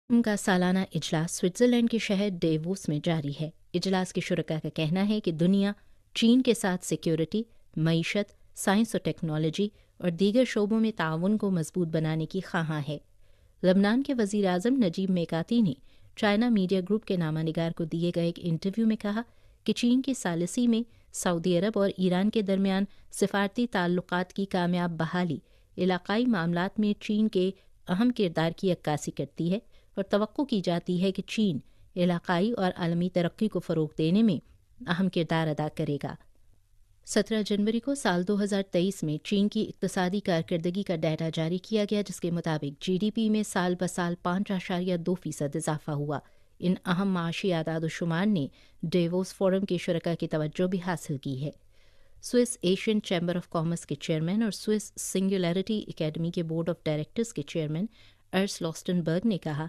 ان کا سالانہ اجلاس سوئٹزرلینڈ کے شہر ڈیووس میں جاری ہے۔ اجلاس کے شرکاء کا کہنا ہے کہ دنیا چین کے ساتھ سیکیورٹی، معیشت، سائنس و ٹیکنالوجی اور دیگر شعبوں میں تعاون کو مضبوط بنانے کی خواہاں ہے۔ لبنان کے وزیر اعظم نجیب میکاتی نے چائنا میڈیا گروپ کے نامہ نگار کو دیے گئے ایک انٹرویو میں کہا کہ چین کی ثالثی میں سعودی عرب اور ایران کے درمیان سفارتی تعلقات کی کامیاب بحالی علاقائی معاملات میں چین کے اہم کردار کی عکاسی کرتی ہے اور توقع کی جاتی ہے کہ چین علاقائی اور عالمی ترقی کو فروغ دینے میں اہم کردار ادا کرے گا۔ 17 جنوری کو سال 2023 میں چین کی اقتصادی کارکردگی کا ڈیٹا جاری کیا گیا، جس کے مطابق جی ڈی پی میں سال بسال 5.2% اضافہ ہوا۔ ان اہم معاشی اعداد و شمار نے ڈیووس فورم کے شرکاء کی توجہ بھی حاصل کی ہے۔ Swiss Asian chamber of commerce کے چیئرمین اور سوئس سنگولیرٹی اکیڈمی کے بورڈ آف ڈائریکٹرز کے چیئرمین ارس لاسٹن برگ نے کہا